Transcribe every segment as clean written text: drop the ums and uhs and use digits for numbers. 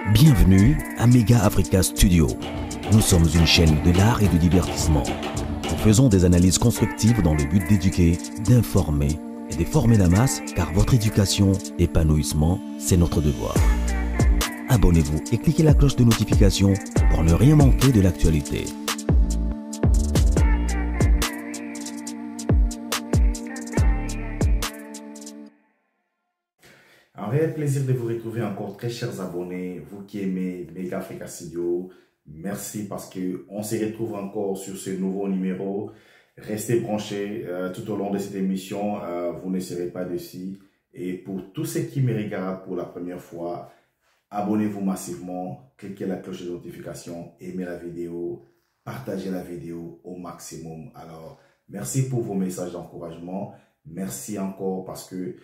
Bienvenue à Mega Africa Studio. Nous sommes une chaîne de l'art et du divertissement. Nous faisons des analyses constructives dans le but d'éduquer, d'informer et de former la masse, car votre éducation, épanouissement, c'est notre devoir. Abonnez-vous et cliquez la cloche de notification pour ne rien manquer de l'actualité. Un réel plaisir de vous retrouver encore, très chers abonnés, vous qui aimez Mega Africa Studio. Merci parce qu'on se retrouve encore sur ce nouveau numéro. Restez branchés tout au long de cette émission, vous ne serez pas déçus. Et pour tous ceux qui me regardent pour la première fois, abonnez-vous massivement, cliquez la cloche de notification, aimez la vidéo, partagez la vidéo au maximum. Alors, merci pour vos messages d'encouragement. Merci encore parce que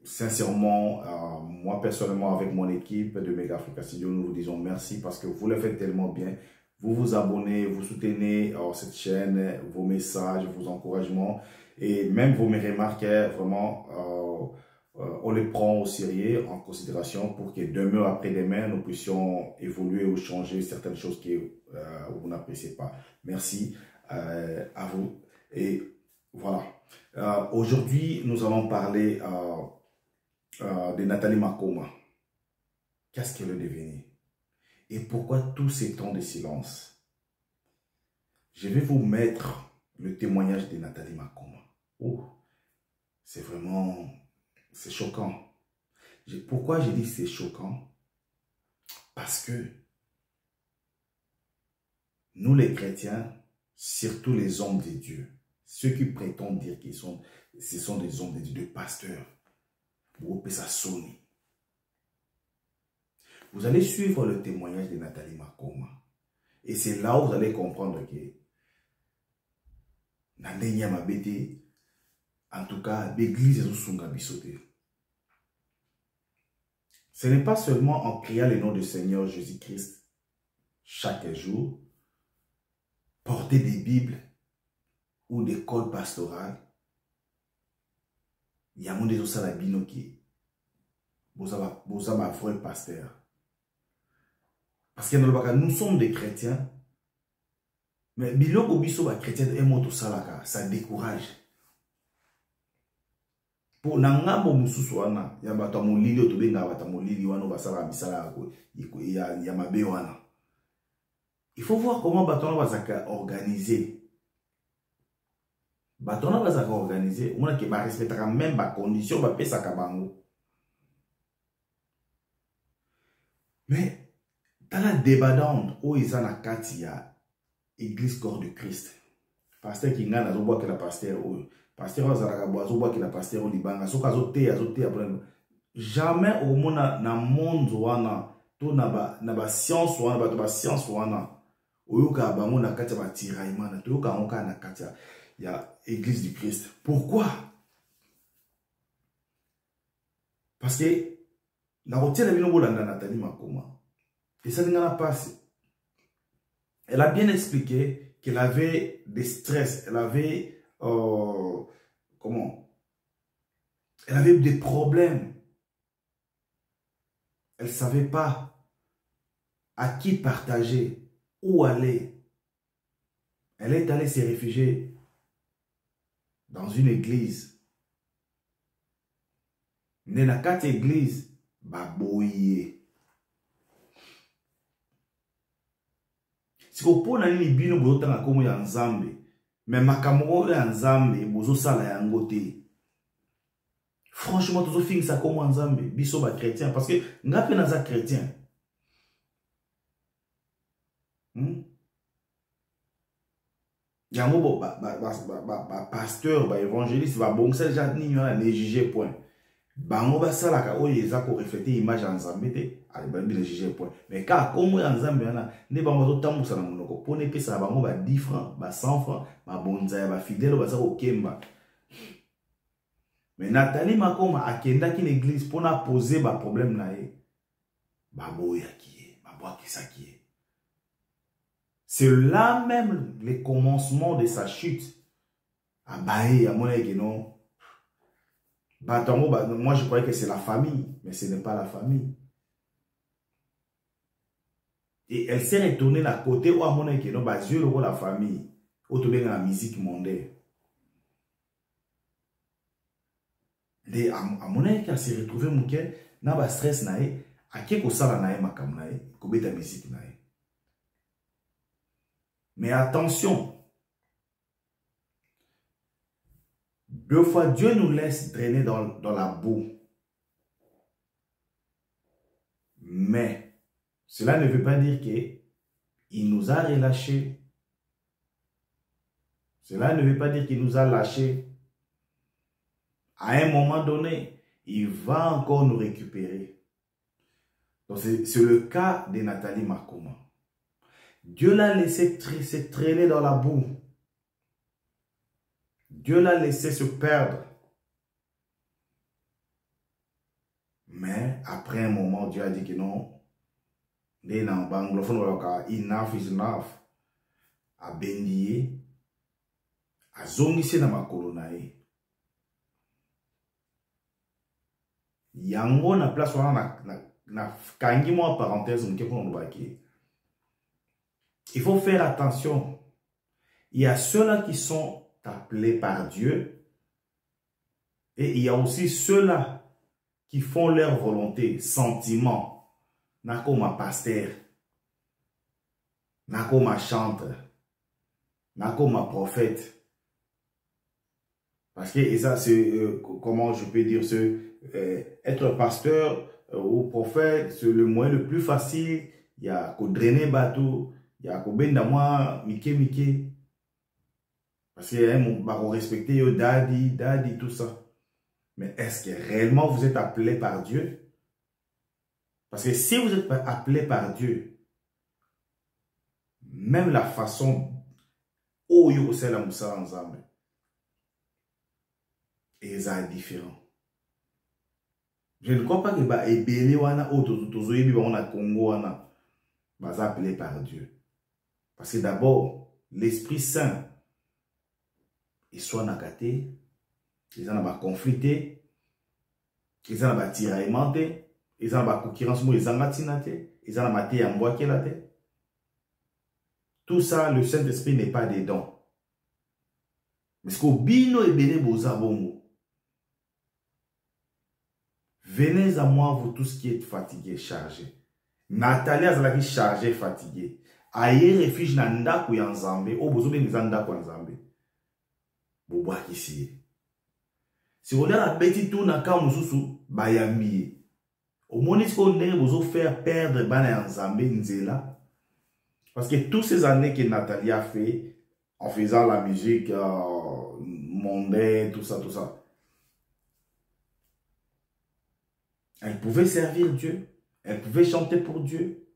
sincèrement, moi personnellement avec mon équipe de Mega Africa Studio, nous vous disons merci parce que vous le faites tellement bien. Vous vous abonnez, vous soutenez cette chaîne, vos messages, vos encouragements et même vos remarques, vraiment, on les prend au sérieux, en considération pour que demain après-demain, nous puissions évoluer ou changer certaines choses que vous n'appréciez pas. Merci à vous. Et voilà. Aujourd'hui, nous allons parler de Nathalie Makoma. Qu'est-ce qu'elle est devenue? Et pourquoi tous ces temps de silence? Je vais vous mettre le témoignage de Nathalie Makoma. Oh, c'est vraiment, c'est choquant. Pourquoi j'ai dit c'est choquant? Parce que nous les chrétiens, surtout les hommes de Dieu, ceux qui prétendent dire qu'ils sont, ce sont des hommes de Dieu, des pasteurs, vous allez suivre le témoignage de Nathalie Makoma. Et c'est là où vous allez comprendre que en tout cas, l'église est sunga bisoté. Ce n'est pas seulement en criant le nom du Seigneur Jésus-Christ chaque jour, porter des Bibles ou des cols pastorales. Il y a mon des la binoki. Vous avez un vrai pasteur. Parce que nous sommes des chrétiens. Mais biloko biso ba chrétien et moto salaka, ça décourage. Pour nangambo mususu wana, ya bata molili otobenga bata molili wana basala misala ya mabe wana. Il faut voir comment batona bazaka organiser. Batona bazaka organiser, on a que ba respectera même ba condition ba pesa kabango. Mais dans la débandante où ils ont la katia Église corps de Christ. Pasteur qui n'a pas que la pasteur ou pasteur azaraka boazo boa que la pasteur au Liban, so kazote après jamais au monde na monde wana to na ba science wana ba science wana oyoka bango na katia ba tiraillement na to yoka onka na katia ya Église du Christ. Pourquoi? Parce que na rotienne bino bolanda Nathalie Makoma. Et ça n'a pas passé. Elle a bien expliqué qu'elle avait des stress, elle avait elle avait des problèmes. Elle ne savait pas à qui partager, où aller. Elle est allée se réfugier dans une église. Dans quatre églises, baboye. Si vous prenez une bino botanga comme ya nzambe, mais makamoko ya nzambe bozo sala ya ngote. Franchement, tout fin ça comme nzambe, biso ba chrétien parce que ngape naza chrétien. Yango ba pasteur, ba évangéliste, ba bongsa jadni na ne juger point. Bango ba sala ka oyo eza ko refléter image ya nzambe te. Le juger point. Mais car comme en Zambie, ne bango tambusa na monoko pone pesa bango ba 10 francs, ba 100 francs, ba bonza ba fidèle ba za ko kemba. Mais Nathalie Makoma akenda ki l'église pour na poser ba problème na ye. Ba boya ki ye, ba boya ki sa ki ye. C'est là même le commencement de sa chute. Ah bah à mon avis non. Bah moi je croyais que c'est la famille, mais ce n'est pas la famille. Et elle s'est retournée à côté où à mon avis, non, bah, Dieu, la famille, où tu la musique mondaine. Et à mon avis, elle s'est retrouvée, mon cœur, dans le stress, nae, à qui que ça nae, ma cam nae, comme ta musique nae. Mais attention, deux fois Dieu nous laisse drainer dans la boue. Mais cela ne veut pas dire qu'il nous a relâchés. Cela ne veut pas dire qu'il nous a lâchés. À un moment donné, il va encore nous récupérer. Donc c'est le cas de Nathalie Makoma. Dieu l'a laissé se traîner dans la boue. Dieu l'a laissé se perdre. Mais après un moment, Dieu a dit que non. Enough is enough. A bendié. A zongisi na makolo na ye. Yango na place wana na kangi mo parenthèse mke pour nous. Il faut faire attention. Il y a ceux-là qui sont appelés par Dieu et il y a aussi ceux-là qui font leur volonté, sentiment. Nako ma pasteur, nako ma chanteur, nako ma prophète. Parce que et ça c'est comment je peux dire être pasteur ou prophète, c'est le moyen le plus facile. Il y a qu'au drainer bateau, il y a qu'au benda moi mike. Parce que on respecte yo daddy tout ça. Mais est-ce que réellement vous êtes appelé par Dieu? Parce que si vous êtes appelé par Dieu, même la façon où vous êtes la moussa ensemble, et ça est différent. Je ne crois pas que les Ebélé wana ou Tozoyebi wana Congo wana va appelé par Dieu. Parce que d'abord, l'Esprit Saint, il soit nakaté, ils en ont conflité, ils en ont tiraillement, ils en ont concurrence, ils en ont tinate, ils en ont maté en bois qu'elle a. Tout ça, le Saint-Esprit n'est pas dedans. Mais ce qu'au bino et béné boza bongo. Venez à moi, vous tous qui êtes fatigués, chargés. Nathalie a chargée, fatiguée. Aïe, refuge dans ndako ya nzambe, au besoin de ndako ya nzambe. Boboa ici. Si vous avez petit tour na ka mususu bayambi. Au moins est-ce qu'on est besoin faire perdre bana nzambe nzela. Parce que toutes ces années que Nathalie a fait en faisant la musique mondaine, tout ça. Elle pouvait servir Dieu. Elle pouvait chanter pour Dieu.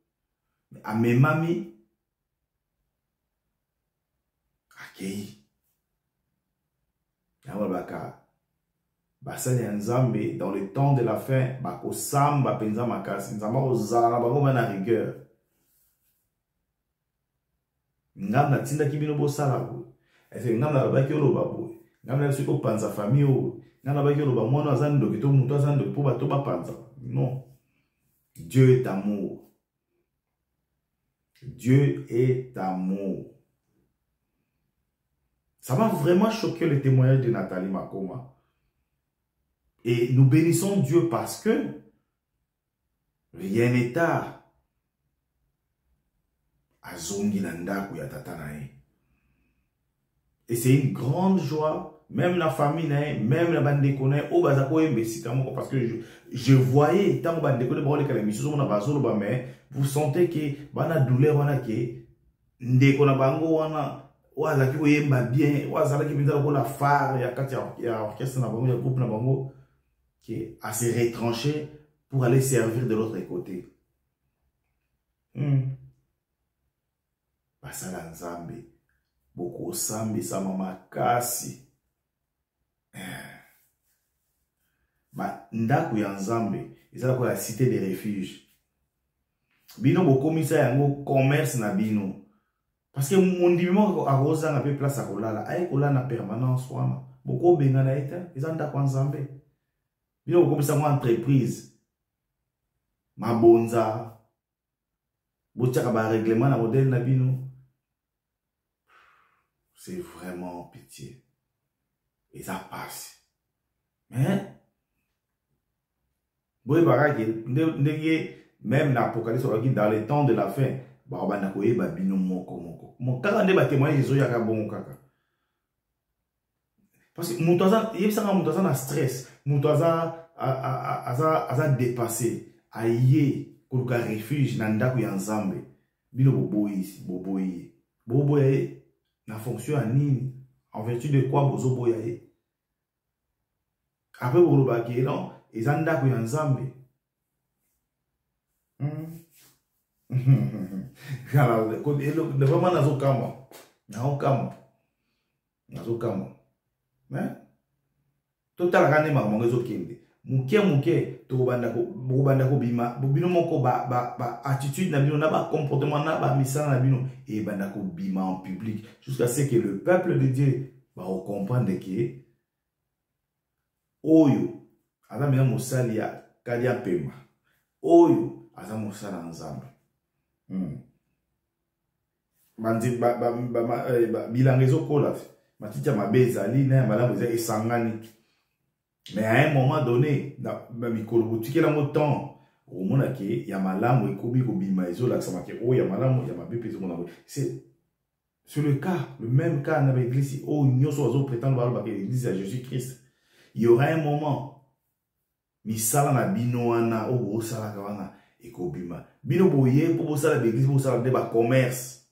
Mais à mes mamies, accueilli. Dans le temps de la fin, bako samba penza makasi, nzamba ozala bako na rigueur. Ngam na tinda kibino bo sala bo. Ese ngam na baki oloba bo. Ngam na siko panza famille o. Ngam na baki oloba mwana azando kito muto azando po bato ba panza. Non. Dieu est amour. Dieu est amour. Ça m'a vraiment choqué le témoignage de Nathalie Makoma. Et nous bénissons Dieu parce que rien n'est tard. Azongi nanda ya tatanae. Et c'est une grande joie, même la famille, même la bande de connaît, au bazako parce que je voyais, tant que bande de connaît, mais vous sentez que bana douleur wana ke ndekona bango wana wazaki oyemba bien, wazaki binza ko la phare ya kati ya orchestre na bango ya groupe na bango qui a se retranché pour aller servir de l'autre côté. Basala nzambe boko sambi sa mama kasi. Ba ndako ya nzambe ezala ko la cité des refuges. Bino boko misa yango commerce na bino. Parce que mon dimimo a rosa na pe place a kolala, ay kolala na permanence wana. Boko benga na eta, ezanda kwa nzambe. Bino boko misa mo entreprise. Mabonza. règlement na modèle Nabino. C'est vraiment pitié. Et ça passe. Mais, même l'Apocalypse, dans les temps de la fin, mon kaka va témoigner Jésus yaka bon kaka. Parce que Moutaza, il y a un stress, Moutaza a dépassé, a yé, koluka refuge, nanda ku yanzambe, bino boboyi, na fonction à nini, en vertu de quoi bozo boyaye. Après boloba ki non, ezanda ku yanzambe. Vraiment nazokama. Mais total rane ma mongezo kende. Muke to banda ko bima, bobino moko ba attitude na bino na ba comportement na ba misala na bino et banda ko bima en public jusqu'à ce que le peuple de Dieu va comprendre que oyo aza mina mosali ya kalia pema. Oyo aza mosala nzambe. Bandi bilangezo kola matita mabeza li na malamu za esangani. Mais à un moment donné, dans mikolo boutique la montant au monde qui y a malamu ekobi ko bima ezo la sama ke o ya malamu ya mabe peso mona. C'est le cas, le même cas dans l'église o nyoso azo prétendre ba l'église à Jésus-Christ. Il y aura un moment misala na bino wana o bo sala ka wana ekobima. Bino boye pour sala l'église pour sala de ba commerce.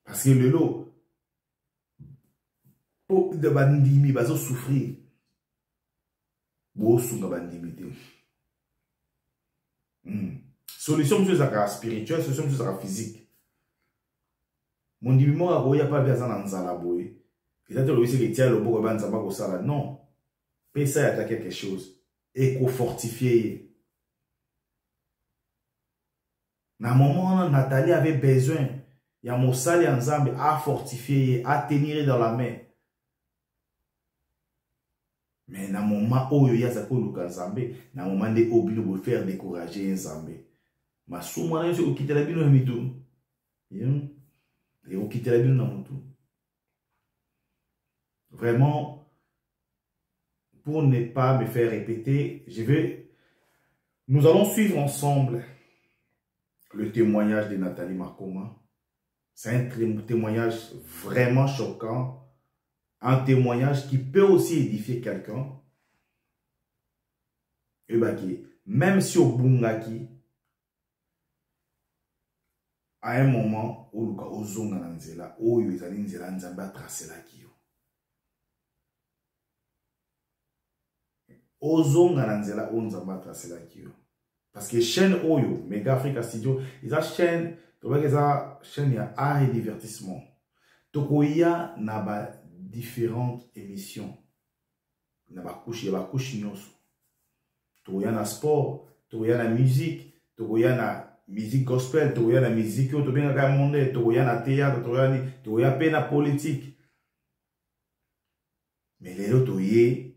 Parce que le lot pour de bandimi bazo souffrir. Solution de ça spirituelle, solution de ça physique. Mon diminution a roya pas besoin d'anzala boy. Et ça te le dit que tiens le beau banza pas sala non. Pesa attaque quelque chose et qu'on fortifier. Na moment Nathalie avait besoin, il y a mon sali ensemble à fortifier, à tenir dans la main. Mais dans le moment où il y a ça pour le Nzambe, dans le moment où il faut faire décourager Nzambe. Mais souvent, il faut quitter la vie dans le tout. Il faut quitter la vie dans le tout. Vraiment, pour ne pas me faire répéter, nous allons suivre ensemble le témoignage de Nathalie Makoma. C'est un témoignage vraiment choquant. Un témoignage qui peut aussi édifier quelqu'un. Et même si au Bungaki, à un moment où le ozonga nanzela, où il y a nzela nzamba tracé la kio. Ozonga nanzela où nzamba tracé la kio. Parce que chaîne Oyo, Mega Africa Studio, ils ont chaîne, tu vois qu'ils ont chaîne, il y a art et divertissement. Tokoya n'a pas différentes émissions. Il y a couche nyoso. Il y a sport, il y a musique, il y a musique gospel, il y a musique, il y a monde, il y a théâtre, il y a peine politique. Mais les autres, il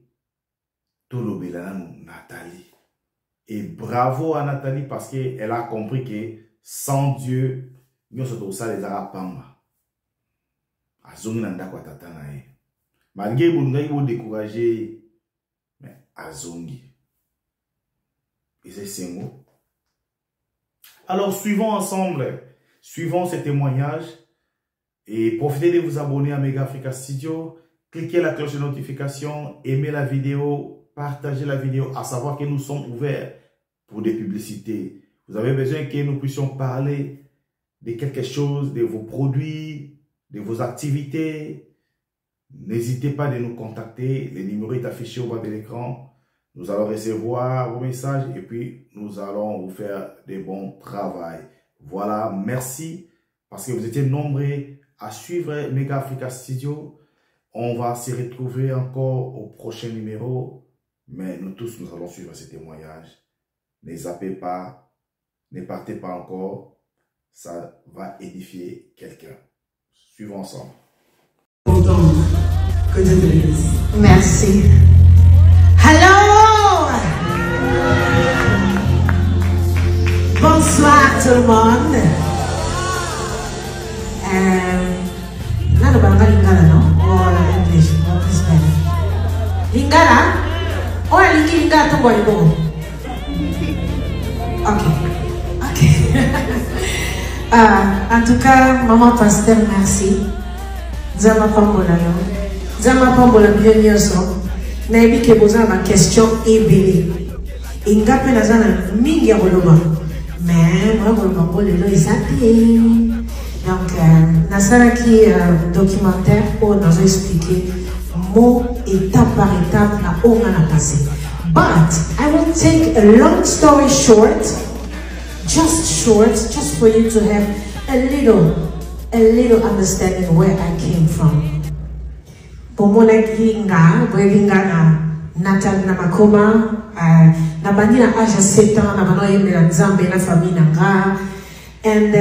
y a Nathalie. Et bravo à Nathalie parce qu'elle a compris que sans Dieu, nous sommes ça les arapamba. Azongi nanda kwa tata na ye. Malgré bonga il décourager mais azongi. Et c'est singo. Alors suivons ensemble, suivons ces témoignages et profitez de vous abonner à Mega Africa Studio, cliquez la cloche de notification, aimez la vidéo, partagez la vidéo, à savoir que nous sommes ouverts pour des publicités. Vous avez besoin que nous puissions parler de quelque chose, de vos produits, de vos activités. N'hésitez pas à nous contacter. Le numéro est affiché au bas de l'écran. Nous allons recevoir vos messages et puis nous allons vous faire des bons travaux. Voilà, merci parce que vous étiez nombreux à suivre Mega Africa Studio. On va se retrouver encore au prochain numéro. Mais nous tous, nous allons suivre ces témoignages. Ne zappez pas, ne partez pas encore. Ça va édifier quelqu'un. Suivons ensemble. Que Dieu te bénisse. Merci. Hello! Bonsoir tout le monde. Là, nous parlons lingala, non? Ou English, ou Spanish. Lingala? Oh, lingala, tu vois, bon. Ok. En tout cas, maman pasteur, merci. Zama pambola yo. Zama pambola bien nyoso. Na ebi ke boza ma question ebele. Inga pe na zana mingi ya koloba. Mais moi koloba ko lelo ezate. Donc nasala ki documentaire pour nous expliquer mot étape par étape na onga na passé. But I will take a long story short, just for you to have a little understanding where I came from. Pour mon linga, na natal na makoma, na bandi na âge 7 ans, na bano yembe na Nzambe na famille nanga, and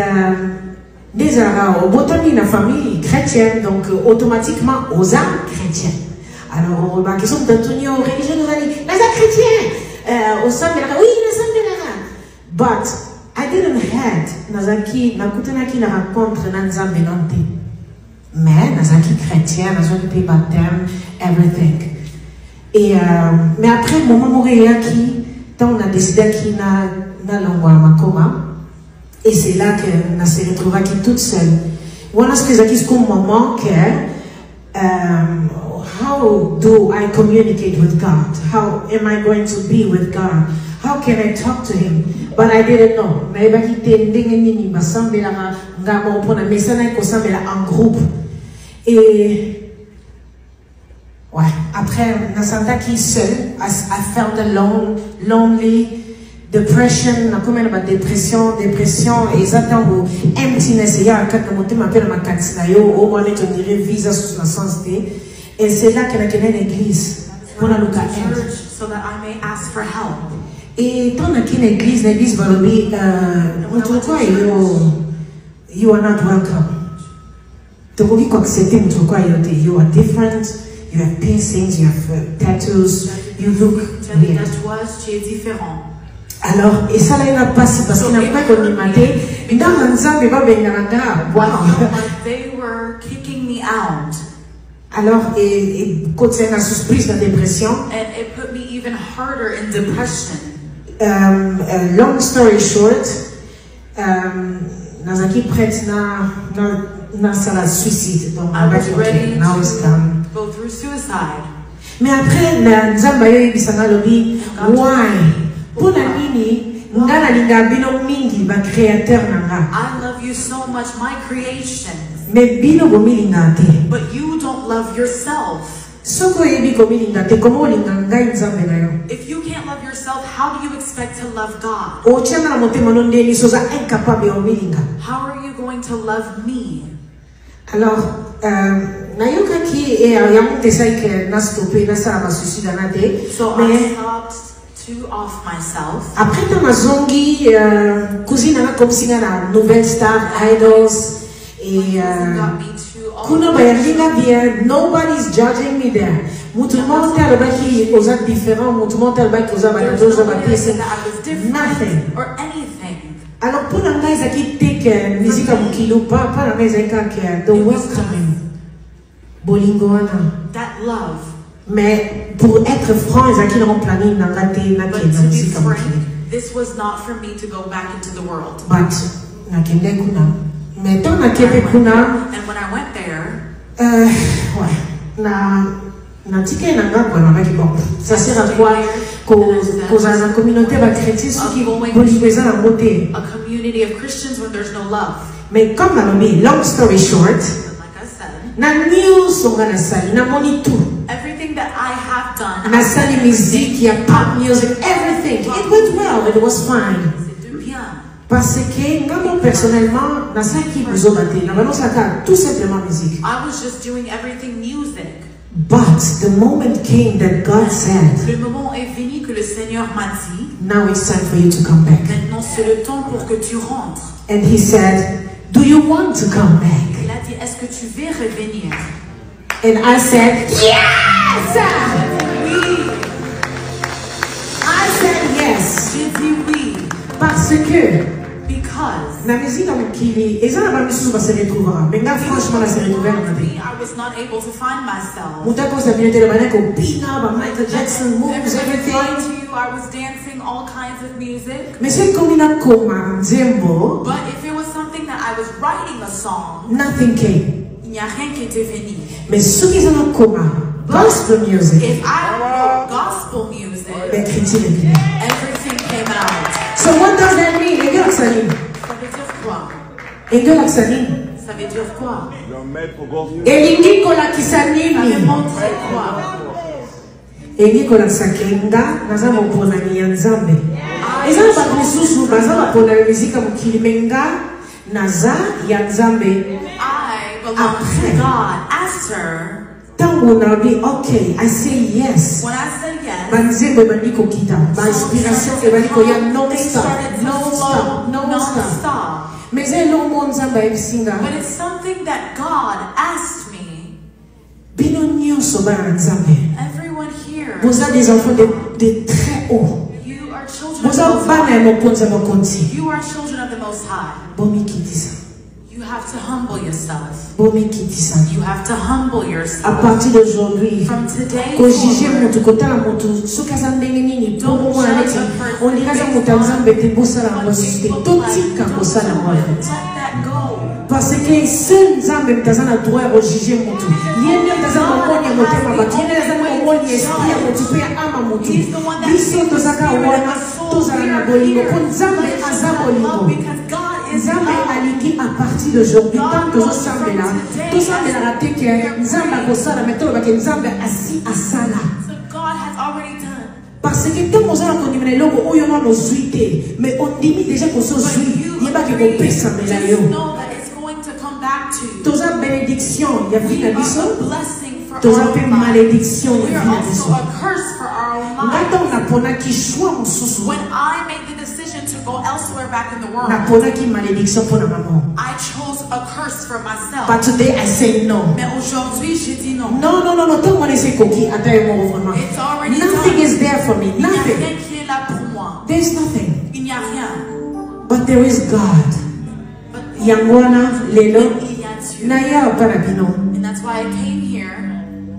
des arabes, botani na famille chrétienne, donc automatiquement aux âmes chrétiens. Alors, la question d'Antonio, religion nous a dit, les âmes chrétiens, au sein de la, oui, les âmes de la. But I didn't had nazaki nakutanaki na rencontre na Nzambe nante. Mais nazaki chrétien, nazaki pe baptême, everything. Et mais après moment moréaki, tant on a décidé qu'il na longwa makoma. Et c'est là que na se retrouva qui toute seule. One of the comme moment que how do I communicate with God? How am I going to be with God? How can I talk to him? But I didn't know. Mais il en groupe. Et ouais, après, Nasanta qui seul, I felt alone, lonely, depression, dépression, exactement, emptiness. Il y a un cas de monter ma pelle, ma catsinayo, au moins on dirait visa sous la santé. Et c'est là qu'elle a gagné l'église. Pour la so that I may ask for help. Et tant qu'une église, l'église va le dire, you are not welcome. You are different, you have piercings, you have tattoos, you look weird. Alors, et ça là, il n'a pas si parce qu'il n'a pas connu maté. Dans un Nzambe, il va venir They were kicking me out. Alors, et quand c'est une surprise de dépression. And it put me even harder in depression. Long story short, nazaki prête na sala suicide. Donc, I was ready now it's done. Go through suicide. Mais après, Nzamba yo ibisanga lobi, why? Pour la nini, ngana linga bino mingi ba créateur nanga. I love you so much, my creation. Mais bino gomi linga te. But you don't love yourself. Soko yebi gomi linga te, komo linga ngai Nzambe na yo. If you can't love yourself, how do you expect to love God? O chana na motema nondeli soza incapable ya omilinga. How are you going to love me? Alors, nayoka ki e yamu tesai ke na stoppé na sala ba suicide na te. So I stopped to off myself. Après ta mazongi cousine na comme singa na nouvelle star idols et kuna bayalinga bien, nobody's judging me there. Mutu monte alobaki oza différent, mutu monte alobaki oza batadoza batese nothing or anything. Alors pour la ngai zaki take musique mukilo pa la ngai zaka ke the welcoming bolingo wana that love. Mais pour être franc, zaki na planning na ngate na ke na musique mukilo. This was not for me to go back into the world. But na kende kuna. Mais tant na kende kuna. And when I went there, ouais, na tike na nga kwa na bon. Ça sert à quoi? Cause la communauté va chrétienne ceux qui bolingweza na moté. A community of Christians when there's no love. Mais comme na lobi, long story short, like I said, na news on na sali, na moni tout. Everything that I have done. Na sali musique, ya pop music, everything. It went well, it was fine. Parce que moi personnellement, na saki buzobate, na bano saka tout simplement musique. I was just doing everything music. But the moment came that God said, le moment est venu que le Seigneur m'a dit, now it's time for you to come back. Maintenant c'est le temps pour que tu rentres. And he said, do you want to come back? Il a dit, est-ce que tu veux revenir? And I said, yes! Oui. I said yes. J'ai dit oui. Parce que Because na musique mokili eza na bamisusu base retrouvera mais nga franchement na se retrouver na te I was not able to find myself. mutu akosa bino te lebana kopina ba Michael Jackson moves Every everything time to you, I was dancing all kinds of music. mais c'est comme na koma nzembo But if it was something that I was writing a song, nothing came il n'y a rien qui était venu. mais soki eza na koma gospel music If I wrote gospel music, l'écriture est venue. everything came out. So what does that mean? Engel aksanini. Ça veut dire quoi? Engel aksanini. Ça veut dire quoi? Elingi kolakisa Ça veut nini? montrer quoi? Elingi kolakisa kenga naza moponami ya nzambe. Eza na bato misusu baza bapona ya mizika mokili menga naza ya nzambe. I belong to God. After, Tango nabi okay, I say yes. when I said yes, Banzembo ebandi kokita, ba inspiration ebandi koya non they stop, started to non flow stop, non stop. non-stop. Mais eza elongo nzambe ayebisinga. But it's something that God asked me. Bino nyonso bana na nzambe. Everyone here, Vous êtes des enfants de très haut. you are children of Vous the Most êtes bana ya High. mokonzi ya mokonzi. You are children of the Most High. Bomikitisa. You have to humble yourself. Bomikitisa. You have to humble À yourself. partir d'aujourd'hui, From today kojije forward, moto kotala moto soki aza ndenge nini po mwana neti ondiri aza moto ya nzambe te bosala yango susu te totika kosala yango let te that go. parce que se nzambe moto aza na droit ya kojije moto ye nde moto aza momoni ya motema bato ye nde aza momoni ya esprit ya moto mpe ya ama moto biso tozaka wana tozala na bolingo mpo nzambe aza bolingo Because God is nzambe love. alingi à partir d'aujourd'hui tant tozosambela tosambelaka te ke nzambe akosala me tolobake nzambe asi asala So God has already done. parce que ntango ozala kondima na eloko oyo nano ozwi te mais ondimi deja kozozwi yebaki kopesambela yo Just know that it's going to come back to you. toza bénédiction ya vi We na are biso a blessing for toza our mpe own life. malédiction We ya are vi na also biso a curse for our own nga life. ntango naponaki shwa mosusu When I made the decision to go elsewhere back in the world, naponaki malédiction mpo na mama I chose a curse for myself. but today I say no. Mais aujourd'hui, j'ai dit non. Non, non, non, non, tant qu'on essaie coquille, attends, vraiment. It's already Nothing done. is there for me. Il n'y a Nothing. rien qui est là pour moi. There's nothing. Il n'y a rien. But there is God. But Yangwana, lelo, il y a Dieu. naya parabino. And that's why I came here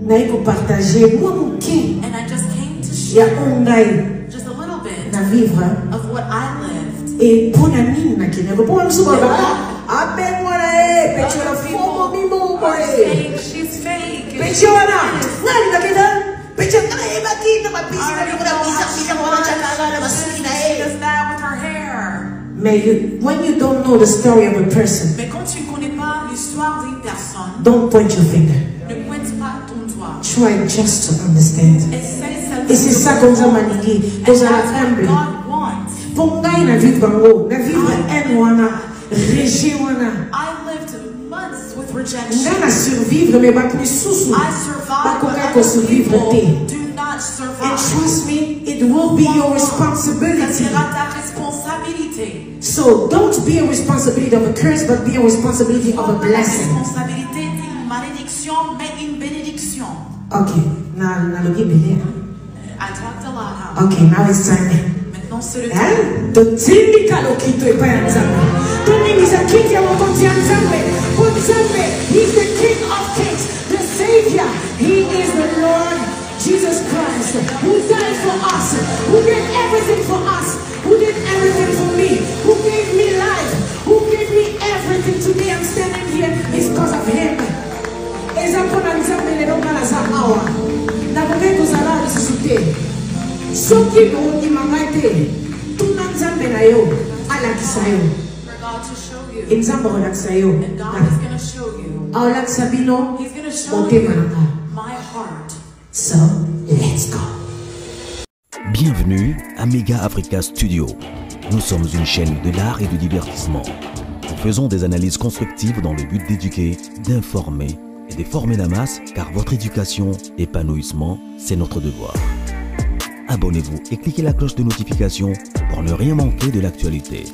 Naiko partager, moi mouki, and I just came to ya share ongai, just a little bit na vivre. of what I lived. Et pour la mine, na kine, pour la moussou, abe mwana, pechola, fomo, mimo, Are mwana. saying she's fake. Pechola, nani na kida? Pechola, bakita, I mapisi, already know how she does that with her hair. when you don't know the story of a person, Mais quand tu ne connais pas l'histoire d'une personne, don't point your finger. ne pointe pas ton doigt. Try just to understand. Essaye seulement. Et c'est ça qu'on a malingi, And qu'on that's a what humble. God wants. Pour ngai na vivre bango, na vivre en wana, rejet wana. I lived months with rejection. Nga na survivre, mais bato misusu, I survived, but bakoka ko other survivre people te. do not And survive. trust me, it will be your Ça responsibility. sera ta responsabilité. So don't be a responsibility of a curse, but be a responsibility of a La blessing. responsabilité d'une malédiction, mais une bénédiction. Okay, na logi bile. I talked a lot, huh? Okay, now it's time. Maintenant, c'est le temps. Totindi kalokito epa ya nzambe. Toningisa kiti ya mokonzi ya nzambe. Po nzambe, he's the king of kings, the savior. He is the Lord Jesus Christ, who died for us, who did everything for us, who did everything for me, who gave me life, who gave me everything. Today I'm standing here is because of him. Ezapona nzambe lelo ngala za awa. Na boke kozala lisusu te. Soki bondima ngai te, tuna nzambe na yo alakisa yo. For God to show you. Nzambe aolakisa yo. And God is going to show you. Aolakisa bino He's going to show motema na you ngai. my heart. So, let's go. Bienvenue à Mega Africa Studio. Nous sommes une chaîne de l'art et du divertissement. Nous faisons des analyses constructives dans le but d'éduquer, d'informer et de former la masse, car votre éducation, épanouissement, c'est notre devoir. Abonnez-vous et cliquez la cloche de notification pour ne rien manquer de l'actualité.